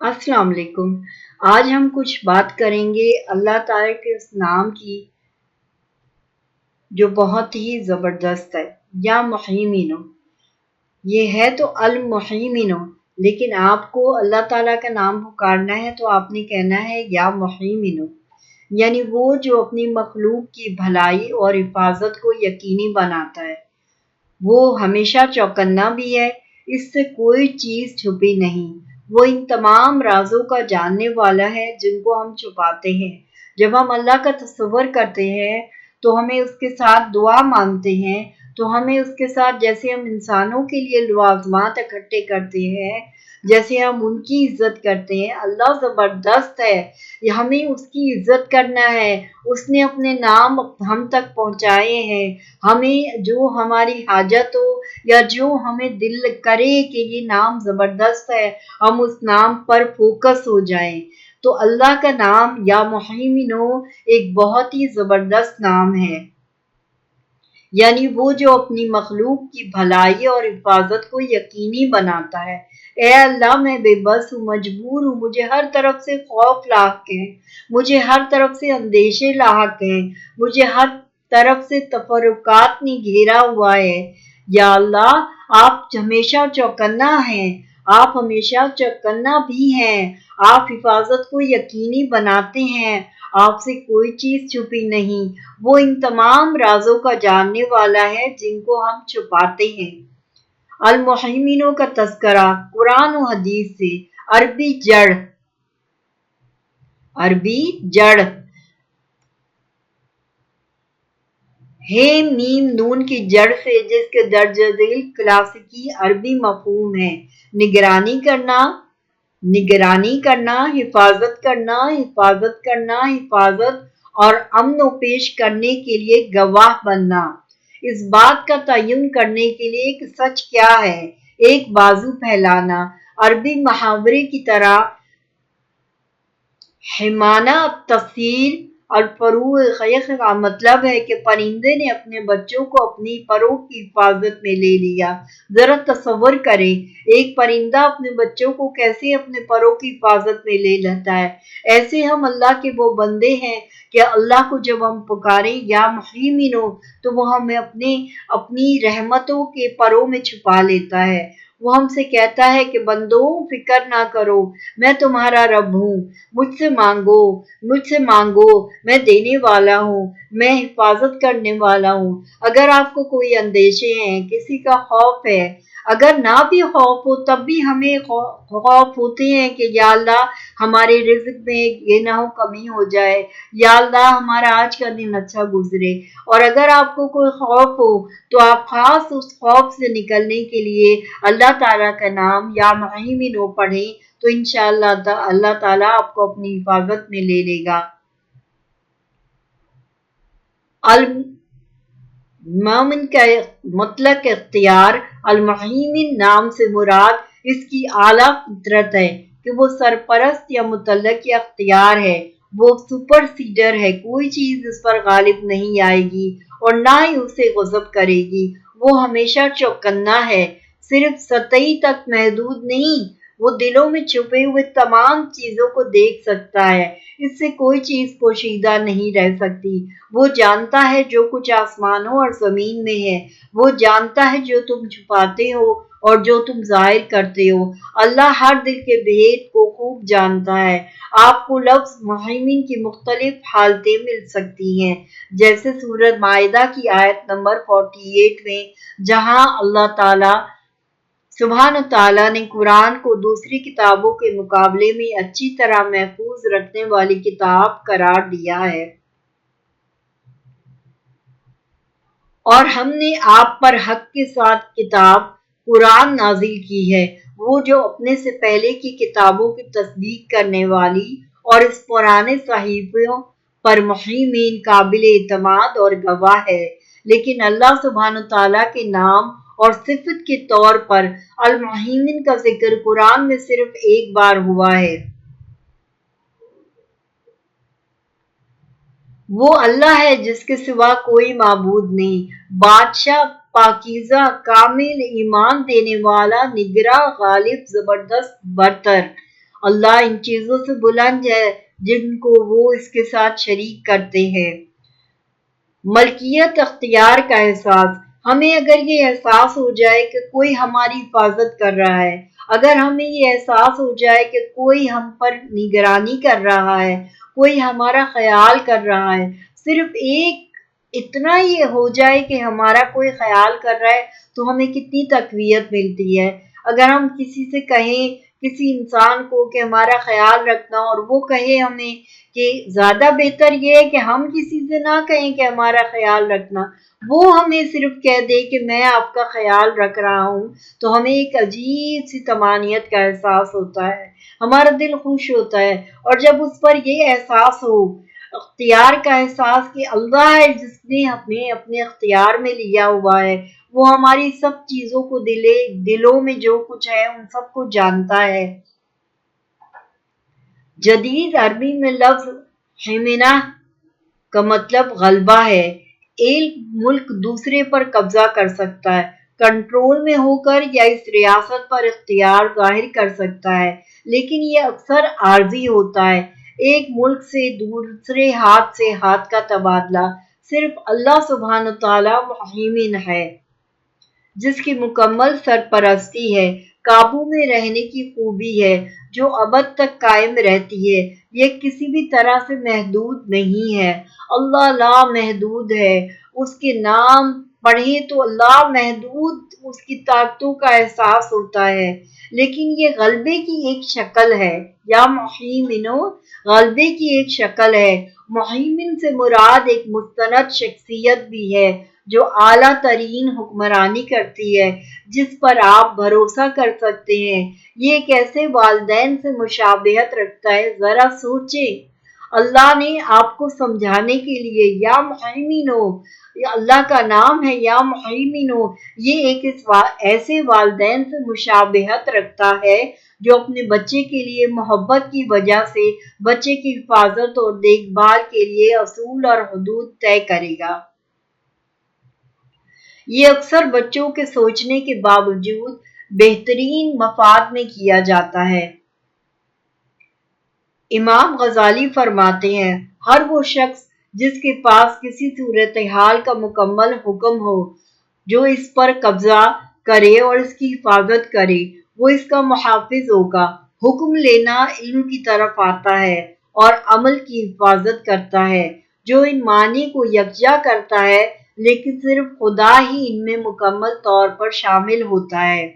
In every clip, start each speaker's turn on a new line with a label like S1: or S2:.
S1: السلام علیکم۔ آج ہم کچھ بات کریں گے اللہ تعالیٰ کے اس نام کی جو بہت ہی زبردست ہے، یا محیمینو۔ یہ ہے تو المحیمینو، لیکن آپ کو اللہ تعالیٰ کا نام پکارنا ہے تو آپ نے کہنا ہے یا محیمینو، یعنی وہ جو اپنی مخلوق کی بھلائی اور حفاظت کو یقینی بناتا ہے۔ وہ ہمیشہ چوکنا بھی ہے، اس سے کوئی چیز چھپی نہیں۔ وہ ان تمام رازوں کا جاننے والا ہے جن کو ہم چھپاتے ہیں۔ جب ہم اللہ کا تصور کرتے ہیں تو ہمیں اس کے ساتھ دعا مانگتے ہیں، تو ہمیں اس کے ساتھ جیسے ہم انسانوں کے لیے لوازمات اکٹھے کرتے ہیں، جیسے ہم ان کی عزت کرتے ہیں، اللہ زبردست ہے، ہمیں اس کی عزت کرنا ہے۔ اس نے اپنے نام ہم تک پہنچائے ہیں۔ ہمیں جو ہماری حاجت ہو یا جو ہمیں دل کرے کہ یہ نام زبردست ہے، ہم اس نام پر فوکس ہو جائیں۔ تو اللہ کا نام یا محیمنو ایک بہت ہی زبردست نام ہے، یعنی وہ جو اپنی مخلوق کی بھلائی اور حفاظت کو یقینی بناتا ہے۔ اے اللہ، میں بے بس ہوں، مجبور ہوں، مجھے ہر طرف سے خوف لاحق ہے، مجھے ہر طرف سے اندیشے لاحق ہیں، مجھے ہر طرف سے تفرقات نے گھیرا ہوا ہے۔ یا اللہ، آپ ہمیشہ چوکنا ہیں، آپ ہمیشہ چوکنا بھی ہیں، آپ حفاظت کو یقینی بناتے ہیں، آپ سے کوئی چیز چھپی نہیں۔ وہ ان تمام رازوں کا جاننے والا ہے جن کو ہم چھپاتے ہیں۔ المحیمینوں کا تذکرہ قرآن و حدیث سے۔ عربی جڑ ہے میم نون کی جڑ سے، جس کے درج ذیل کلاسیکی عربی مفہوم ہے نگرانی کرنا، حفاظت کرنا، حفاظت اور امن و پیش کرنے کے لیے گواہ بننا۔ اس بات کا تعین کرنے کے لیے کہ سچ کیا ہے، ایک بازو پھیلانا۔ عربی محاورے کی طرح حیمانہ تصیر الفروع خیخ کا مطلب ہے کہ پرندے نے اپنے بچوں کو اپنی پروں کی حفاظت میں لے لیا۔ ذرا تصور کریں، ایک پرندہ اپنے بچوں کو کیسے اپنے پروں کی حفاظت میں لے لیتا ہے۔ ایسے ہم اللہ کے وہ بندے ہیں کہ اللہ کو جب ہم پکاریں یا محیمنو تو وہ ہمیں اپنی رحمتوں کے پروں میں چھپا لیتا ہے۔ وہ ہم سے کہتا ہے کہ بندوں، فکر نہ کرو، میں تمہارا رب ہوں، مجھ سے مانگو، میں دینے والا ہوں، میں حفاظت کرنے والا ہوں۔ اگر آپ کو کوئی اندیشے ہیں، کسی کا خوف ہے، اگر نہ بھی خوف ہو تب بھی ہمیں خوف ہوتے ہیں کہ یا اللہ ہمارے رزق میں یہ نہ ہو کمی ہو جائے، یا اللہ ہمارا آج کا دن اچھا گزرے۔ اور اگر آپ کو کوئی خوف ہو تو آپ خاص اس خوف سے نکلنے کے لیے اللہ تعالیٰ کا نام یا محیمنو پڑھیں، تو انشاءاللہ اللہ تعالیٰ آپ کو اپنی حفاظت میں لے لے گا۔ المومن کا مطلق اختیار۔ المحیمن نام سے مراد اس کی اعلیٰ فطرت ہے کہ وہ سرپرست یا مطلق یا اختیار ہے، وہ سپر سیڈر ہے، کوئی چیز اس پر غالب نہیں آئے گی اور نہ ہی اسے غضب کرے گی۔ وہ ہمیشہ چوکنا ہے، صرف سطحی تک محدود نہیں، وہ دلوں میں چھپے ہوئے تمام چیزوں کو دیکھ سکتا ہے، اس سے کوئی چیز پوشیدہ نہیں رہ سکتی۔ وہ جانتا ہے جو کچھ آسمانوں اور زمین میں ہے، وہ جانتا ہے جو تم چھپاتے ہو اور جو تم ظاہر کرتے ہو۔ اللہ ہر دل کے بھید کو خوب جانتا ہے۔ آپ کو لفظ محیمن کی مختلف حالتیں مل سکتی ہیں، جیسے سورۃ مائدہ کی آیت نمبر 48 میں، جہاں اللہ تعالیٰ سبحانہ تعالیٰ نے قرآن کو دوسری کتابوں کے مقابلے میں اچھی طرح محفوظ رکھنے والی کتاب قرار دیا ہے۔ اور ہم نے آپ پر حق کے ساتھ کتاب قرآن نازل کی ہے، وہ جو اپنے سے پہلے کی کتابوں کی تصدیق کرنے والی اور اس پرانے صحیفوں پر محیمن، قابل اعتماد اور گواہ ہے۔ لیکن اللہ سبحانہ تعالیٰ کے نام اور صفت کے طور پر المحیمن کا ذکر قرآن میں صرف ایک بار ہوا ہے۔ وہ اللہ ہے جس کے سوا کوئی معبود نہیں، بادشاہ، پاکیزہ، کامل، ایمان دینے والا، نگراں، غالب، زبردست، برتر۔ اللہ ان چیزوں سے بلند ہے جن کو وہ اس کے ساتھ شریک کرتے ہیں۔ ملکیت اختیار کا احساس، ہمیں اگر یہ احساس ہو جائے کہ کوئی ہماری حفاظت کر رہا ہے، اگر ہمیں یہ احساس ہو جائے کہ کوئی ہم پر نگرانی کر رہا ہے، کوئی ہمارا خیال کر رہا ہے، صرف ایک اتنا یہ ہو جائے کہ ہمارا کوئی خیال کر رہا ہے تو ہمیں کتنی تقویت ملتی ہے۔ اگر ہم کسی سے کہیں، کسی انسان کو کہ ہمارا خیال رکھنا، اور وہ کہے ہمیں کہ زیادہ بہتر یہ ہے کہ ہم کسی سے نہ کہیں کہ ہمارا خیال رکھنا، وہ ہمیں صرف کہہ دے کہ میں آپ کا خیال رکھ رہا ہوں، تو ہمیں ایک عجیب سی طمانینت کا احساس ہوتا ہے، ہمارا دل خوش ہوتا ہے۔ اور جب اس پر یہ احساس ہو، اختیار کا احساس کہ اللہ ہے جس نے ہمیں اپنے اختیار میں لیا ہوا ہے، وہ ہماری سب چیزوں کو دلوں میں جو کچھ ہے ان سب کو جانتا ہے۔ جدید عربی میں لفظ ہیمنہ کا مطلب غلبہ ہے۔ ایک ملک دوسرے پر قبضہ کر سکتا ہے، کنٹرول میں ہو کر، یا اس ریاست پر اختیار ظاہر کر سکتا ہے، لیکن یہ اکثر عارضی ہوتا ہے۔ ایک ملک سے دوسرے ہاتھ سے ہاتھ کا تبادلہ صرف اللہ سبحانہ تعالیٰ مہیمن ہے، جس کی مکمل سرپرستی ہے، قابو میں رہنے کی خوبی ہے، جو ابد تک قائم رہتی ہے، یہ کسی بھی طرح سے محدود نہیں ہے۔ اللہ لا محدود ہے، اس کے نام پڑھیں تو لا محدود اس کی طاقتوں کا احساس ہوتا ہے، لیکن یہ غلبے کی ایک شکل ہے۔ یا مہیمنو غلبے کی ایک شکل ہے۔ مہیمن سے مراد ایک مستند شخصیت بھی ہے جو اعلیٰ ترین حکمرانی کرتی ہے، جس پر آپ بھروسہ کر سکتے ہیں۔ یہ کیسے والدین سے مشابہت رکھتا ہے، ذرا سوچیں۔ اللہ نے آپ کو سمجھانے کے لیے یا مہیمنو، اللہ کا نام ہے یا مہیمنو، یہ ایک ایسے والدین سے مشابہت رکھتا ہے جو اپنے بچے کے لیے محبت کی وجہ سے بچے کی حفاظت اور دیکھ بھال کے لیے اصول اور حدود طے کرے گا۔ یہ اکثر بچوں کے سوچنے کے باوجود بہترین مفاد میں کیا جاتا ہے۔ امام غزالی فرماتے ہیں، ہر وہ شخص جس کے پاس کسی صورتحال کا مکمل حکم ہو، جو اس پر قبضہ کرے اور اس کی حفاظت کرے، وہ اس کا محافظ ہوگا۔ حکم لینا علم کی طرف آتا ہے اور عمل کی حفاظت کرتا ہے، جو ان معانی کو یکجا کرتا ہے، لیکن صرف خدا ہی ان میں مکمل طور پر شامل ہوتا ہے۔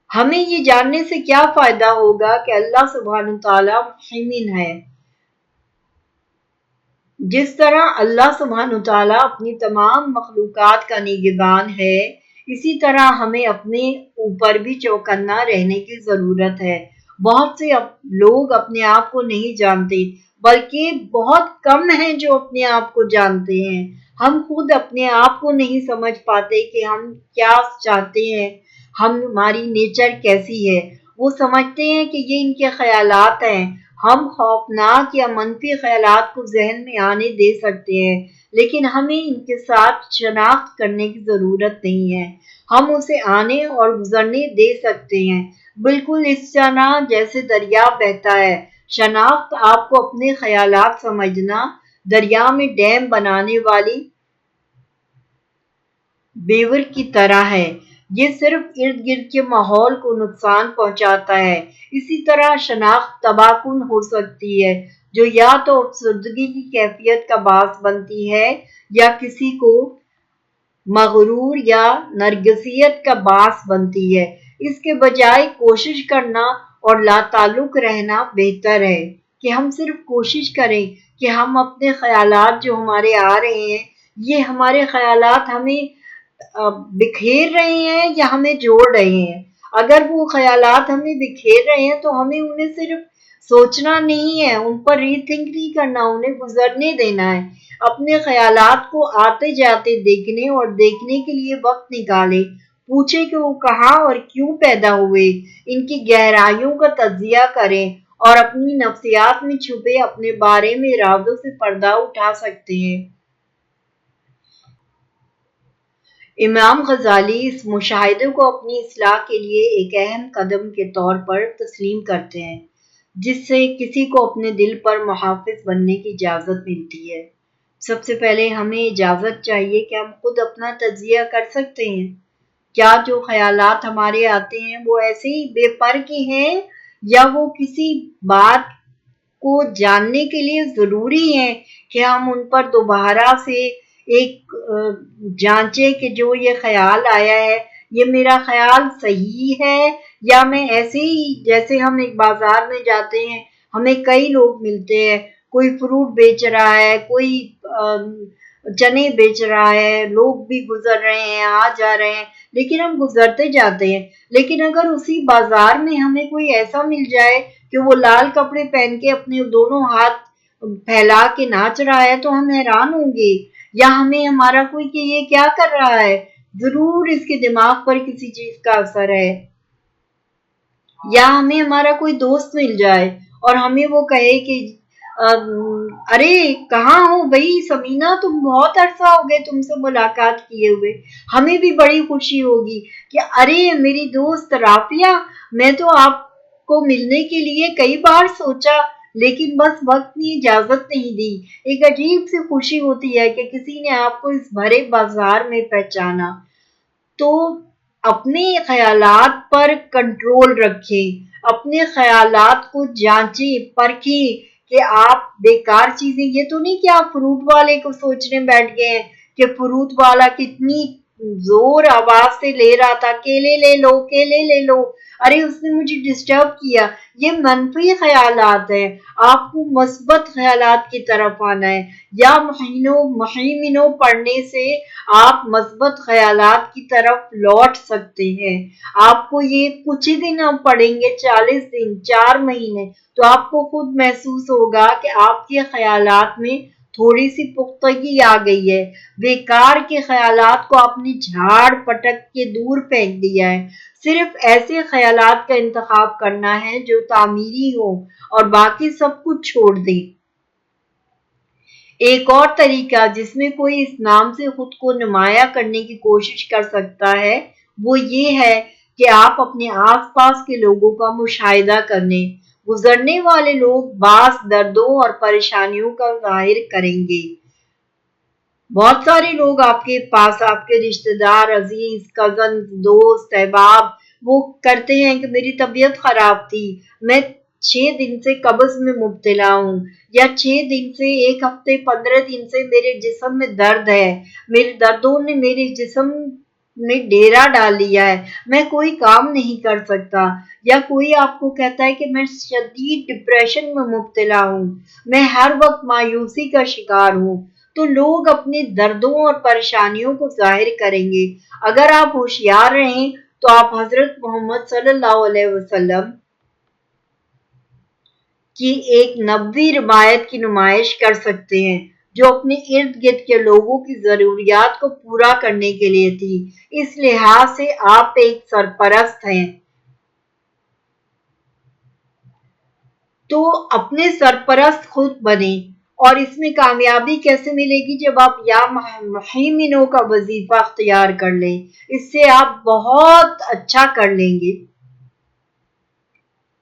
S1: ہمیں یہ جاننے سے کیا فائدہ ہوگا کہ اللہ سبحانہ تعالیٰ مہیمن ہے۔ جس طرح اللہ سبحانہ تعالیٰ اپنی تمام مخلوقات کا نگہبان ہے، اسی طرح ہمیں اپنے اوپر بھی چوکنا رہنے کی ضرورت ہے۔ بہت سے لوگ اپنے آپ کو نہیں جانتے، بلکہ بہت کم ہیں جو اپنے آپ کو جانتے ہیں۔ ہم خود اپنے آپ کو نہیں سمجھ پاتے کہ ہم کیا چاہتے ہیں، ہماری نیچر کیسی ہے۔ وہ سمجھتے ہیں کہ یہ ان کے خیالات ہیں۔ ہم خوفناک یا منفی خیالات کو ذہن میں آنے دے سکتے ہیں، لیکن ہمیں ان کے ساتھ شناخت کرنے کی ضرورت نہیں ہے۔ ہم اسے آنے اور گزرنے دے سکتے ہیں، بالکل اس طرح جیسے دریا بہتا ہے۔ شناخت آپ کو اپنے خیالات سمجھنا، دریا میں ڈیم بنانے والی بیور کی طرح ہے، یہ صرف ارد گرد کے ماحول کو نقصان پہنچاتا ہے۔ اسی طرح شناخت تباہ کن ہو سکتی ہے، جو یا تو افسردگی کی کیفیت کا باعث بنتی ہے، یا کسی کو مغرور یا نرگسیت کا باعث بنتی ہے۔ اس کے بجائے کوشش کرنا اور لا تعلق رہنا بہتر ہے کہ ہم صرف کوشش کریں کہ ہم اپنے خیالات جو ہمارے آ رہے ہیں، یہ ہمارے خیالات ہمیں بکھیر رہے ہیں یا ہمیں جوڑ رہے ہیں۔ اگر وہ خیالات ہمیں بکھیر رہے ہیں تو ہمیں انہیں صرف سوچنا نہیں ہے، ان پر ری تھنک نہیں کرنا، انہیں گزرنے دینا ہے۔ اپنے خیالات کو آتے جاتے دیکھنے اور دیکھنے کے لیے وقت نکالیں، پوچھیں کہ وہ کہاں اور کیوں پیدا ہوئے، ان کی گہرائیوں کا تجزیہ کریں، اور اپنی نفسیات میں چھپے اپنے بارے میں رازوں سے پردہ اٹھا سکتے ہیں۔ امام غزالی اس مشاہدے کو اپنی اصلاح کے لیے ایک اہم قدم کے طور پر تسلیم کرتے ہیں، جس سے کسی کو اپنے دل پر محافظ بننے کی اجازت ملتی ہے۔ سب سے پہلے ہمیں اجازت چاہیے کہ ہم خود اپنا تجزیہ کر سکتے ہیں۔ کیا جو خیالات ہمارے آتے ہیں وہ ایسے ہی بے پر کے ہیں، یا وہ کسی بات کو جاننے کے لیے ضروری ہیں کہ ہم ان پر دوبارہ سے ایک جانچیں کہ جو یہ خیال آیا ہے یہ میرا خیال صحیح ہے، یا میں ایسے ہی جیسے ہم ایک بازار میں جاتے ہیں، ہمیں کئی لوگ ملتے ہیں، کوئی فروٹ بیچ رہا ہے، کوئی چنے بیچ رہا ہے، لوگ بھی گزر رہے ہیں، آ جا رہے ہیں، لیکن ہم گزرتے جاتے ہیں۔ لیکن اگر اسی بازار میں ہمیں کوئی ایسا مل جائے کہ وہ لال کپڑے پہن کے اپنے دونوں ہاتھ پھیلا کے ناچ رہا ہے تو ہم حیران ہوں گے، یا ہمیں ہمارا کوئی کہ یہ کیا کر رہا ہے، ضرور اس کے دماغ پر کسی چیز کا اثر ہے۔ یا ہمیں ہمارا کوئی دوست مل جائے اور ہمیں وہ کہے کہ ارے کہاں ہو بھائی سمینہ، تم بہت عرصہ ہو گئے تم سے ملاقات کیے ہوئے، ہمیں بھی بڑی خوشی ہوگی کہ ارے میری دوست رافیہ، میں تو آپ کو ملنے کے لیے کئی بار سوچا لیکن بس وقت نے اجازت نہیں دی۔ ایک عجیب سی خوشی ہوتی ہے کہ کسی نے آپ کو اس بھرے بازار میں پہچانا۔ تو اپنے خیالات پر کنٹرول رکھیں، اپنے خیالات کو جانچیں پرکھیں کہ آپ بیکار چیزیں، یہ تو نہیں کہ آپ فروٹ والے کو سوچنے بیٹھ گئے ہیں کہ فروٹ والا کتنی زور آواز سے لے رہا تھا، کیلے لے لو کیلے لے لو، ارے اس نے مجھے ڈسٹرب کیا۔ یہ منفی خیالات ہیں، آپ کو مثبت خیالات کی طرف آنا ہے۔ یا محیمنو پڑھنے سے آپ مثبت خیالات کی طرف لوٹ سکتے ہیں۔ آپ کو یہ کچھ ہی دن آپ پڑھیں گے، 40 دن 4 مہینے، تو آپ کو خود محسوس ہوگا کہ آپ کے خیالات میں تھوڑی سی پختگی آ گئی ہے۔ بیکار کے خیالات کو آپ نے جھاڑ پٹک کے دور پھینک دیا ہے۔ صرف ایسے خیالات کا انتخاب کرنا ہے جو تعمیری ہوں اور باقی سب کچھ چھوڑ دیں۔ ایک اور طریقہ جس میں کوئی اس نام سے خود کو نمایاں کرنے کی کوشش کر سکتا ہے وہ یہ ہے کہ آپ اپنے آس پاس کے لوگوں کا مشاہدہ کریں۔ گزرنے والے لوگ بعض دردوں اور پریشانیوں کا ظاہر کریں گے۔ بہت سارے لوگ آپ کے پاس، آپ کے رشتہ دار، عزیز، کزن، دوست، احباب، وہ کرتے ہیں کہ میری طبیعت خراب تھی، میں 6 دن سے قبض میں مبتلا ہوں، یا 6 دن سے 1 ہفتے 15 دن سے میرے جسم میں درد ہے، میرے دردوں نے میرے جسم میں ڈیرا ڈال لیا ہے، میں کوئی کام نہیں کر سکتا۔ یا کوئی آپ کو کہتا ہے کہ میں شدید ڈپریشن میں مبتلا ہوں، میں ہر وقت مایوسی کا شکار ہوں، تو لوگ اپنے دردوں اور پریشانیوں کو ظاہر کریں گے۔ اگر آپ ہوشیار رہیں تو آپ حضرت محمد صلی اللہ علیہ وسلم کی ایک نبوی روایت کی نمائش کر سکتے ہیں جو اپنے ارد گرد کے لوگوں کی ضروریات کو پورا کرنے کے لیے تھی۔ اس لحاظ سے آپ ایک سرپرست ہیں، تو اپنے سرپرست خود بنیں۔ اور اس میں کامیابی کیسے ملے گی؟ جب آپ یا محیمنوں کا وظیفہ اختیار کر لیں، اس سے آپ بہت اچھا کر لیں گے۔